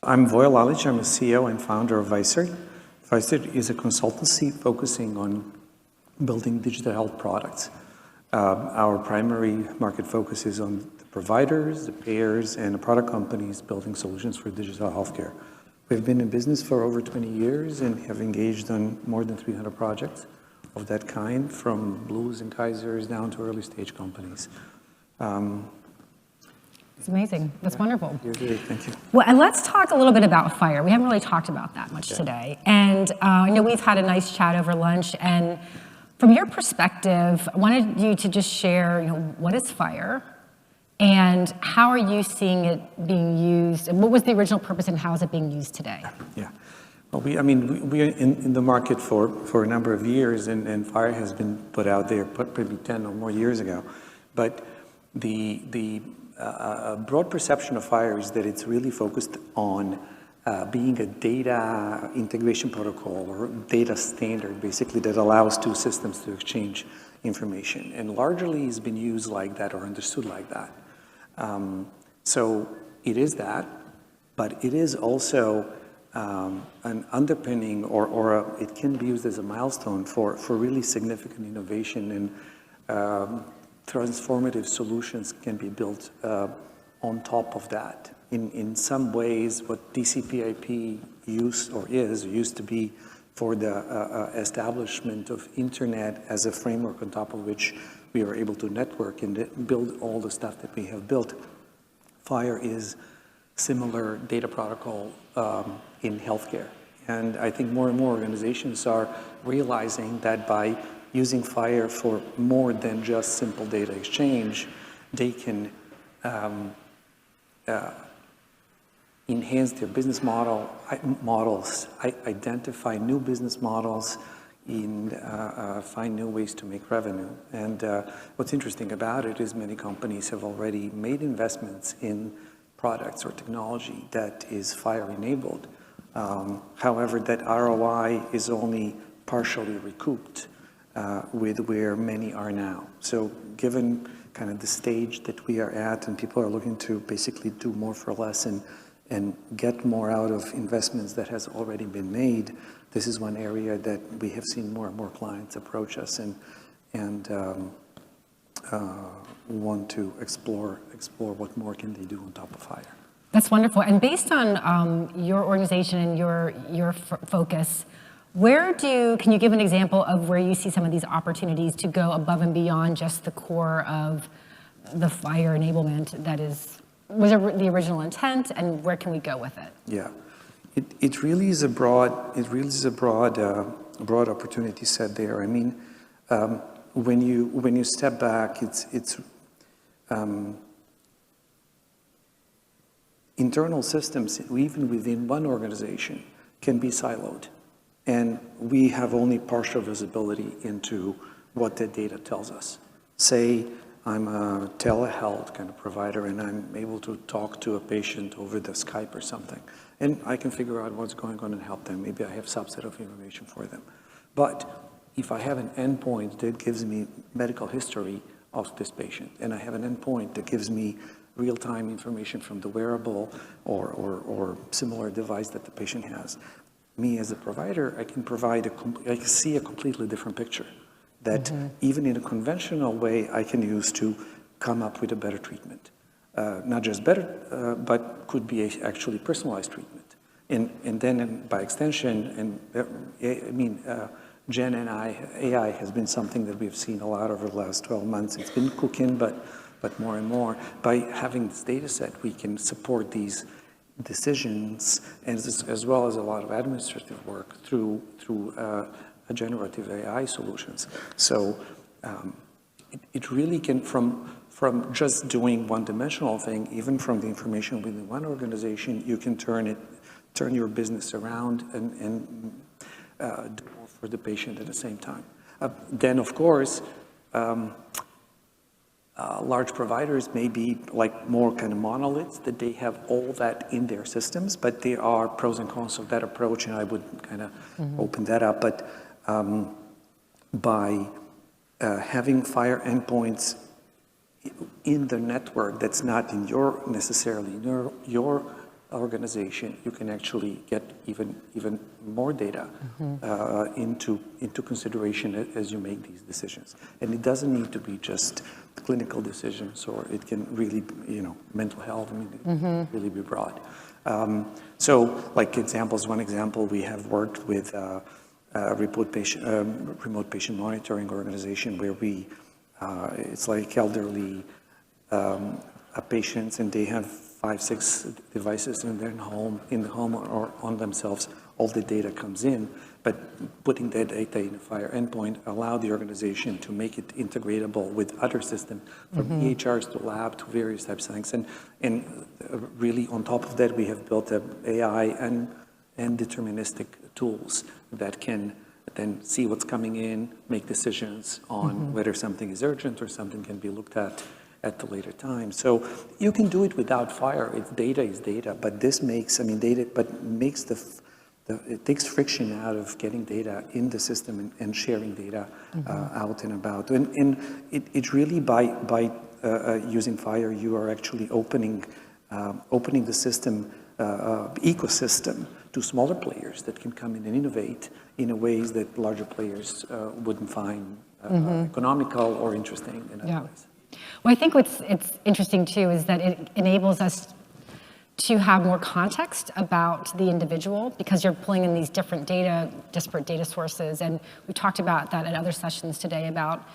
I'm Voja Lalich. I'm a CEO and founder of Vicert. Vicert is a consultancy focusing on building digital health products. Our primary market focus is on the providers, the payers, and the product companies building solutions for digital healthcare. We've been in business for over 20 years and have engaged on more than 300 projects of that kind, from Blues and Kaisers down to early stage companies. It's amazing. That's wonderful. You're great. Thank you. Well, and let's talk a little bit about FHIR. We haven't really talked about that much today. And I know we've had a nice chat over lunch. And from your perspective, I wanted you to just share, what is FHIR? And how are you seeing it being used? And what was the original purpose and how is it being used today? Yeah. Well, we are in the market for a number of years, and FHIR has been put out there probably 10 or more years ago. But the broad perception of FHIR is that it's really focused on being a data integration protocol or data standard, basically, that allows two systems to exchange information. And largely has been used like that or understood like that. So it is that, but it is also an underpinning or it can be used as a milestone for really significant innovation, and transformative solutions can be built on top of that. In some ways, what TCP/IP used to be for the establishment of internet as a framework on top of which we are able to network and build all the stuff that we have built. FHIR is similar data protocol in healthcare. And I think more and more organizations are realizing that by using FHIR for more than just simple data exchange, they can enhance their business models, identify new business models, and find new ways to make revenue. And what's interesting about it is many companies have already made investments in products or technology that is FHIR enabled. However, that ROI is only partially recouped with where many are now. So given kind of the stage that we are at, and people are looking to basically do more for less and get more out of investments that has already been made, this is one area that we have seen more and more clients approach us and want to explore what more can they do on top of FHIR. That's wonderful. And based on your organization and your focus, can you give an example of where you see some of these opportunities to go above and beyond just the core of the FHIR enablement was the original intent, and where can we go with it? Yeah, it really is a broad opportunity set there. I mean, when you step back, it's internal systems, even within one organization, can be siloed. And we have only partial visibility into what the data tells us. Say I'm a telehealth kind of provider and I'm able to talk to a patient over the Skype or something. And I can figure out what's going on and help them. Maybe I have a subset of information for them. But if I have an endpoint that gives me medical history of this patient, and I have an endpoint that gives me real-time information from the wearable or similar device that the patient has, me as a provider, I can see a completely different picture that even in a conventional way I can use to come up with a better treatment. Not just better, but could be actually personalized treatment. And then by extension, Gen AI has been something that we've seen a lot over the last 12 months. It's been cooking, but more and more. By having this data set, we can support these decisions, and as well as a lot of administrative work through generative AI solutions. So it really can, from just doing one-dimensional thing, even from the information within one organization, you can turn your business around and do more for the patient at the same time. Then, of course, large providers may be like more kind of monoliths, that they have all that in their systems, but there are pros and cons of that approach, and I would kind of open that up. But by having FHIR endpoints in the network that's not in necessarily your organization, you can actually get even more data into consideration as you make these decisions. And it doesn't need to be just clinical decisions, or it can really be, mental health. I mean, it can really be broad. So, like examples, one example, we have worked with a remote patient monitoring organization where it's like elderly patients, and they have 5-6 devices in the home or on themselves. All the data comes in, but putting that data in a FHIR endpoint allow the organization to make it integratable with other systems, from EHRs to lab to various types of things. And really on top of that, we have built AI and deterministic tools that can then see what's coming in, make decisions on whether something is urgent or something can be looked at the later time. So you can do it without FHIR. It's data is data, but this makes, it takes friction out of getting data in the system and sharing data out and about. And it really, by using FHIR, you are actually opening the system, ecosystem, to smaller players that can come in and innovate in a ways that larger players wouldn't find economical or interesting in other ways. Well, I think it's interesting too is that it enables us to have more context about the individual, because you're pulling in these different disparate data sources, and we talked about that at other sessions today about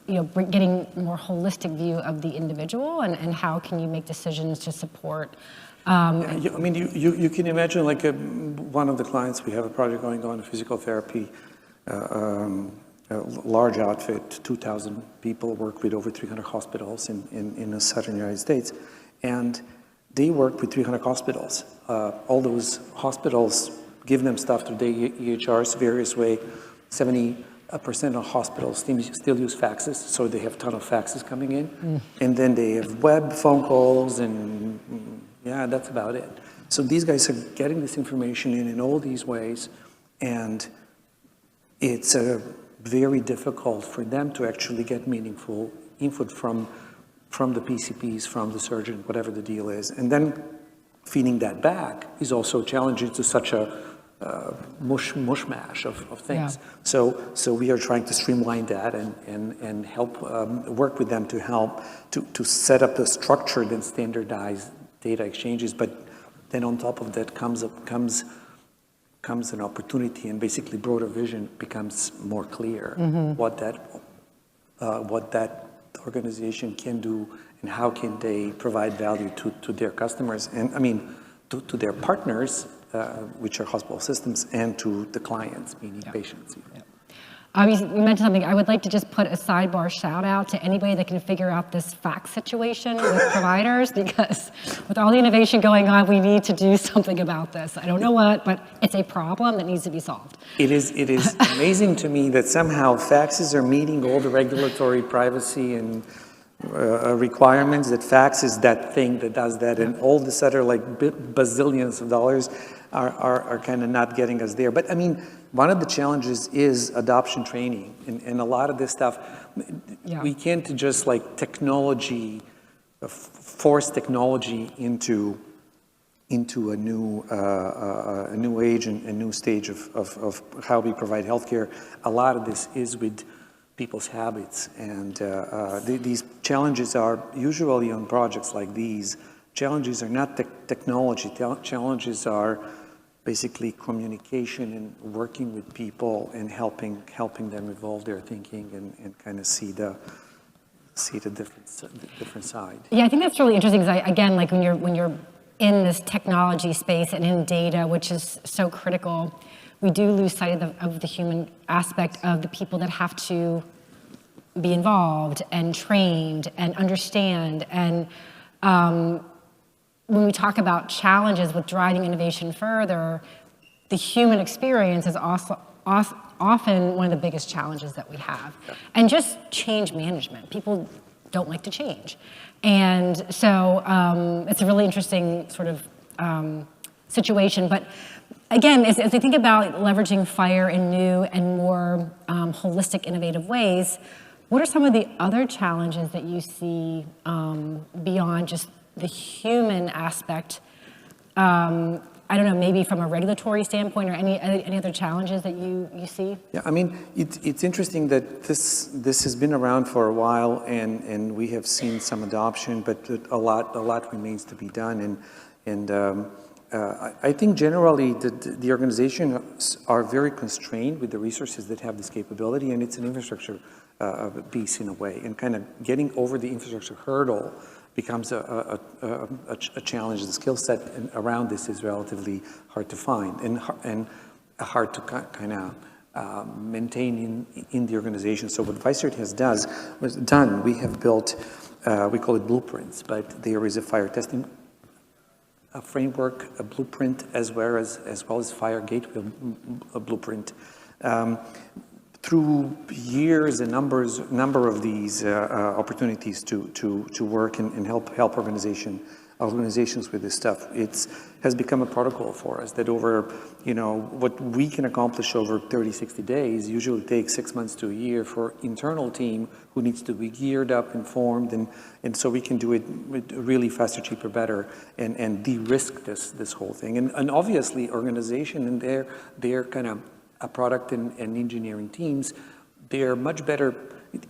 getting more holistic view of the individual and how can you make decisions to support. You can imagine, like one of the clients, we have a project going on, a physical therapy, a large outfit, 2,000 people, work with over 300 hospitals in the southern United States. And they work with 300 hospitals. All those hospitals give them stuff through their EHRs various way. 70% of hospitals still use faxes, so they have a ton of faxes coming in. And then they have web phone calls, and that's about it. So these guys are getting this information in all these ways, and it's very difficult for them to actually get meaningful input from the PCPs, from the surgeon, whatever the deal is. And then feeding that back is also challenging to such a mushmash of things. Yeah. So we are trying to streamline that and help work with them to help to set up a structured and standardized data exchanges. But then on top of that comes an opportunity, and basically broader vision becomes more clear what that organization can do and how can they provide value to their customers, and to their partners, which are hospital systems, and to the clients, meaning patients. You mentioned something. I would like to just put a sidebar shout out to anybody that can figure out this fax situation with providers, because with all the innovation going on, we need to do something about this. I don't know what, but it's a problem that needs to be solved. It is amazing to me that somehow faxes are meeting all the regulatory privacy and requirements, that fax is that thing that does that, and all this other bazillions of dollars are kind of not getting us there. But one of the challenges is adoption training, and a lot of this stuff, we can't just technology, force technology into a new age and a new stage of how we provide healthcare. A lot of this is with people's habits, and these challenges are usually on projects like these. Challenges are not technology. Challenges are basically communication and working with people and helping them evolve their thinking and kind of see the different side. Yeah, I think that's really interesting, because again, when you're in this technology space and in data, which is so critical, we do lose sight of the human aspect of the people that have to be involved and trained and understand. And when we talk about challenges with driving innovation further, the human experience is also often one of the biggest challenges that we have. And just change management. People don't like to change. And so it's a really interesting sort of situation. But again, as I think about leveraging FHIR in new and more holistic, innovative ways, what are some of the other challenges that you see beyond just the human aspect I don't know, maybe from a regulatory standpoint or any other challenges that you see? Yeah, I mean, it's interesting that this has been around for a while, and we have seen some adoption, but a lot remains to be done. I think generally the organizations are very constrained with the resources that have this capability, and it's an infrastructure piece in a way, and kind of getting over the infrastructure hurdle becomes a challenge. The skill set around this is relatively hard to find and hard to kind of maintain in the organization. So what Vicert has done, we have built, we call it blueprints, but there is a fire testing framework, a blueprint, as well as fire gateway blueprint. Through years and number of these opportunities to work and help organizations with this stuff, it has become a protocol for us that over, what we can accomplish over 30, 60 days usually takes 6 months to a year for internal team who needs to be geared up, informed, and so we can do it really faster, cheaper, better, and de-risk this whole thing. And obviously organization and their kind of a product and engineering teams, they're much better.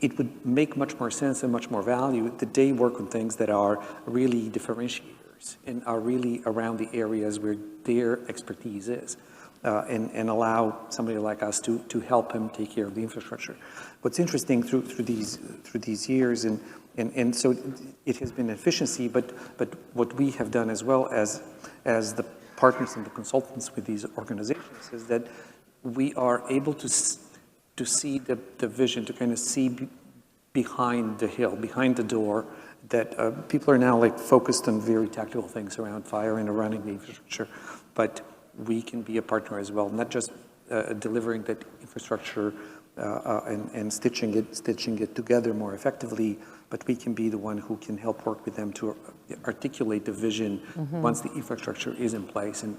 It would make much more sense and much more value that they work on things that are really differentiators and are really around the areas where their expertise is, and allow somebody like us to help them take care of the infrastructure. What's interesting through these years, and so it has been efficiency, but what we have done as well as the partners and the consultants with these organizations is that we are able to see the vision, to kind of see behind the hill, behind the door, that people are now like focused on very tactical things around fire and running the infrastructure, but we can be a partner as well, not just delivering that infrastructure and stitching it together more effectively, but we can be the one who can help work with them to articulate the vision once the infrastructure is in place, and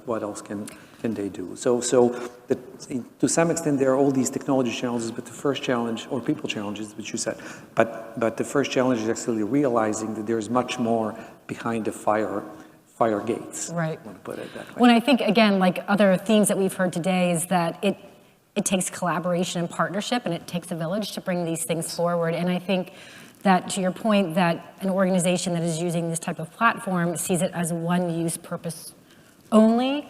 what else can they do? So to some extent, there are all these technology challenges, but the first challenge, or people challenges, which you said, but the first challenge is actually realizing that there's much more behind the fire gates. Right. I want to put it that way. When I think, again, like other themes that we've heard today, is that it takes collaboration and partnership, and it takes a village to bring these things forward. And I think that, to your point, that an organization that is using this type of platform sees it as one use purpose only,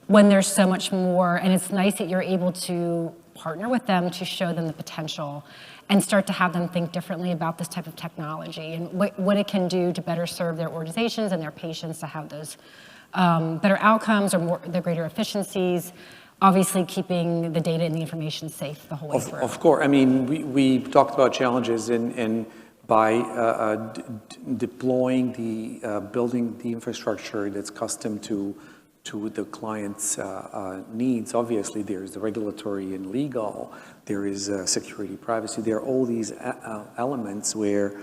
when there's so much more. And it's nice that you're able to partner with them to show them the potential and start to have them think differently about this type of technology and what it can do to better serve their organizations and their patients, to have those better outcomes or the greater efficiencies, obviously keeping the data and the information safe the whole way through. Of course. I mean, we talked about challenges, and by deploying building the infrastructure that's custom to the client's needs. Obviously, there's the regulatory and legal, there is security, privacy. There are all these elements where,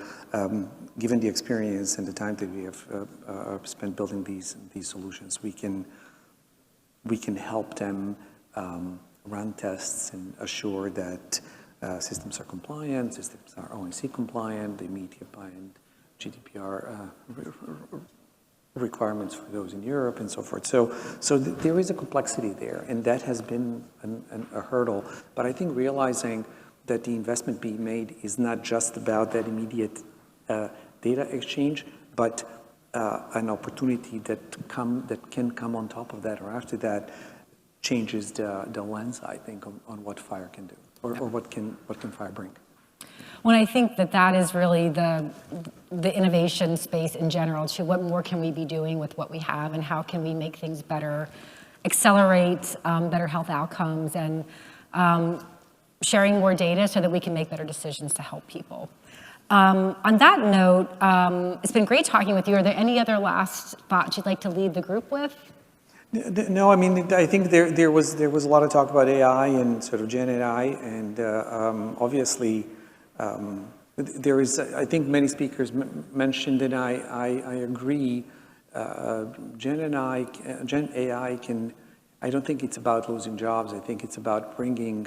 given the experience and the time that we have spent building these solutions, we can help them run tests and assure that systems are compliant, systems are ONC compliant, they meet HIPAA and GDPR requirements for those in Europe and so forth. So there is a complexity there, and that has been a hurdle. But I think realizing that the investment being made is not just about that immediate data exchange, but an opportunity that can come on top of that or after that changes the lens, I think, on what fire can do, or what can fire bring. Well, I think that is really the innovation space in general, to what more can we be doing with what we have, and how can we make things better, accelerate better health outcomes, and sharing more data so that we can make better decisions to help people. On that note, it's been great talking with you. Are there any other last thoughts you'd like to leave the group with? No, I mean, I think there was a lot of talk about AI and sort of Gen AI, and obviously there is, I think many speakers mentioned, and I agree, Gen AI can, I don't think it's about losing jobs. I think it's about bringing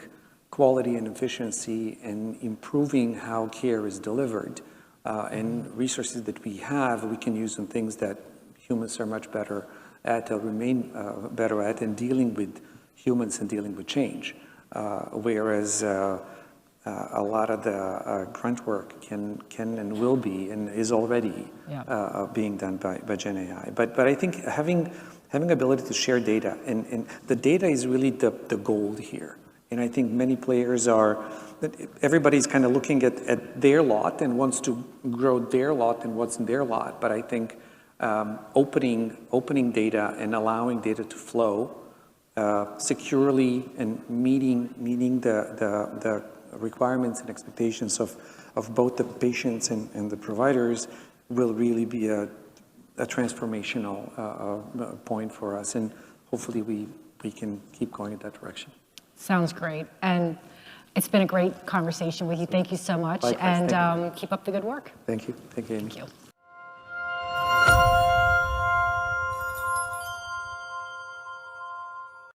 quality and efficiency and improving how care is delivered. And resources that we have, we can use on things that humans are much better at, they'll remain better at, and dealing with humans and dealing with change. Whereas a lot of the grunt work can and will be and is already being done by Gen AI. But I think having ability to share data, and the data is really the gold here. And I think many players everybody's kind of looking at their lot and wants to grow their lot and what's in their lot. But I think opening data and allowing data to flow securely and meeting the requirements and expectations of both the patients and the providers will really be a transformational point for us. And hopefully we can keep going in that direction. Sounds great. And it's been a great conversation with you. Thank you so much. Likewise, and keep up the good work. Thank you. Thank you, Amy. Thank you.